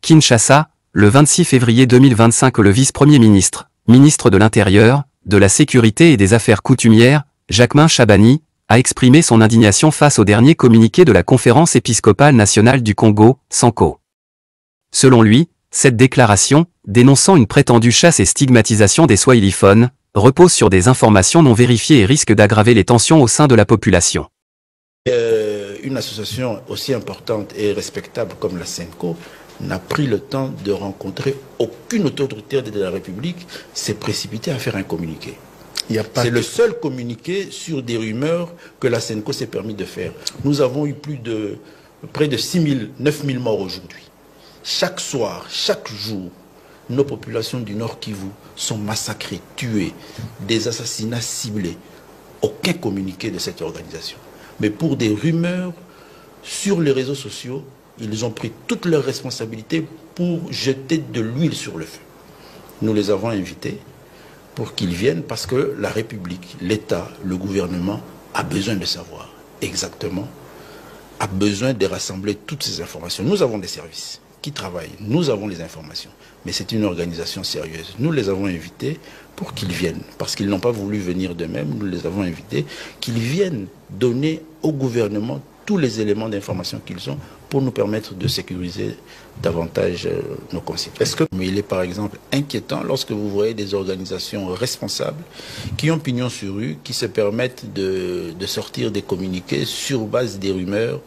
Kinshasa, le 26 février 2025, le vice-premier ministre, ministre de l'Intérieur, de la Sécurité et des Affaires coutumières, Jacquemain Chabani, a exprimé son indignation face au dernier communiqué de la Conférence épiscopale nationale du Congo, SENCO. Selon lui, cette déclaration, dénonçant une prétendue chasse et stigmatisation des swahiliphones, repose sur des informations non vérifiées et risque d'aggraver les tensions au sein de la population. Une association aussi importante et respectable comme la SENCO n'a pris le temps de rencontrer aucune autorité de la République, s'est précipité à faire un communiqué. C'est le seul communiqué sur des rumeurs que la SENCO s'est permis de faire. Nous avons eu près de 9 000 morts aujourd'hui. Chaque soir, chaque jour, nos populations du Nord Kivu sont massacrées, tuées, des assassinats ciblés. Aucun communiqué de cette organisation. Mais pour des rumeurs sur les réseaux sociaux, ils ont pris toutes leurs responsabilités pour jeter de l'huile sur le feu. Nous les avons invités pour qu'ils viennent parce que la République, l'État, le gouvernement a besoin de savoir exactement, a besoin de rassembler toutes ces informations. Nous avons des services qui travaillent, nous avons les informations, mais c'est une organisation sérieuse. Nous les avons invités pour qu'ils viennent, parce qu'ils n'ont pas voulu venir d'eux-mêmes, nous les avons invités, qu'ils viennent donner au gouvernement tous les éléments d'information qu'ils ont pour nous permettre de sécuriser davantage nos concitoyens. Mais il est par exemple inquiétant lorsque vous voyez des organisations responsables qui ont pignon sur rue, qui se permettent de sortir des communiqués sur base des rumeurs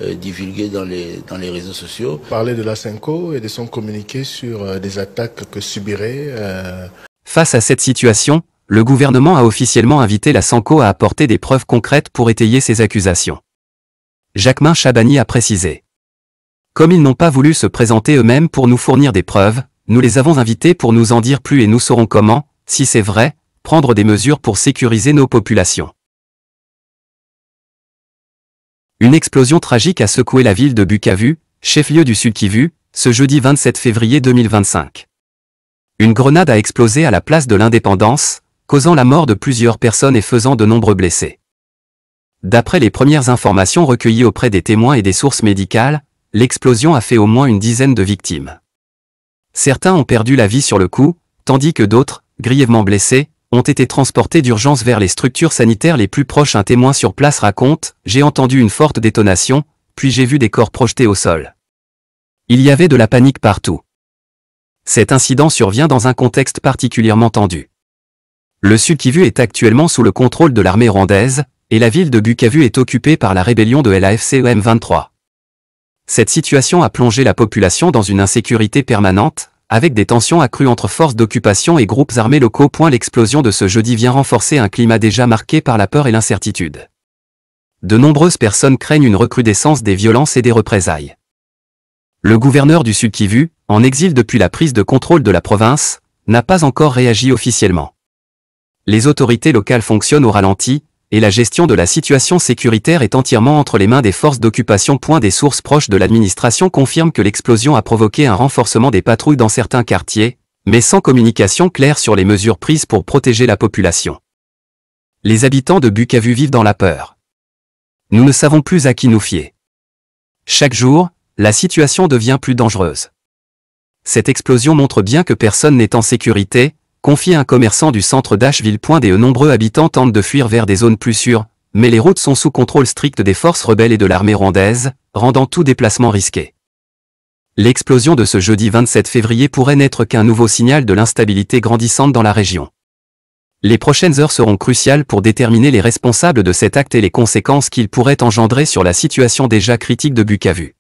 divulguées dans les réseaux sociaux. Parler de la SENCO et de son communiqué sur des attaques que subirait... Face à cette situation, le gouvernement a officiellement invité la SENCO à apporter des preuves concrètes pour étayer ces accusations. Jacquemain Chabani a précisé. Comme ils n'ont pas voulu se présenter eux-mêmes pour nous fournir des preuves, nous les avons invités pour nous en dire plus et nous saurons comment, si c'est vrai, prendre des mesures pour sécuriser nos populations. Une explosion tragique a secoué la ville de Bukavu, chef-lieu du Sud Kivu, ce jeudi 27 février 2025. Une grenade a explosé à la place de l'Indépendance, causant la mort de plusieurs personnes et faisant de nombreux blessés. D'après les premières informations recueillies auprès des témoins et des sources médicales, l'explosion a fait au moins une dizaine de victimes. Certains ont perdu la vie sur le coup, tandis que d'autres, grièvement blessés, ont été transportés d'urgence vers les structures sanitaires les plus proches. Un témoin sur place raconte « J'ai entendu une forte détonation, puis j'ai vu des corps projetés au sol. Il y avait de la panique partout. » Cet incident survient dans un contexte particulièrement tendu. Le Sud Kivu est actuellement sous le contrôle de l'armée rwandaise, et la ville de Bukavu est occupée par la rébellion de l'AFC M23. Cette situation a plongé la population dans une insécurité permanente, avec des tensions accrues entre forces d'occupation et groupes armés locaux. L'explosion de ce jeudi vient renforcer un climat déjà marqué par la peur et l'incertitude. De nombreuses personnes craignent une recrudescence des violences et des représailles. Le gouverneur du Sud Kivu, en exil depuis la prise de contrôle de la province, n'a pas encore réagi officiellement. Les autorités locales fonctionnent au ralenti, et la gestion de la situation sécuritaire est entièrement entre les mains des forces d'occupation. Des sources proches de l'administration confirment que l'explosion a provoqué un renforcement des patrouilles dans certains quartiers, mais sans communication claire sur les mesures prises pour protéger la population. Les habitants de Bukavu vivent dans la peur. Nous ne savons plus à qui nous fier. Chaque jour, la situation devient plus dangereuse. Cette explosion montre bien que personne n'est en sécurité, confie un commerçant du centre d'Ashville. De nombreux habitants tentent de fuir vers des zones plus sûres, mais les routes sont sous contrôle strict des forces rebelles et de l'armée rwandaise, rendant tout déplacement risqué. L'explosion de ce jeudi 27 février pourrait n'être qu'un nouveau signal de l'instabilité grandissante dans la région. Les prochaines heures seront cruciales pour déterminer les responsables de cet acte et les conséquences qu'il pourrait engendrer sur la situation déjà critique de Bukavu.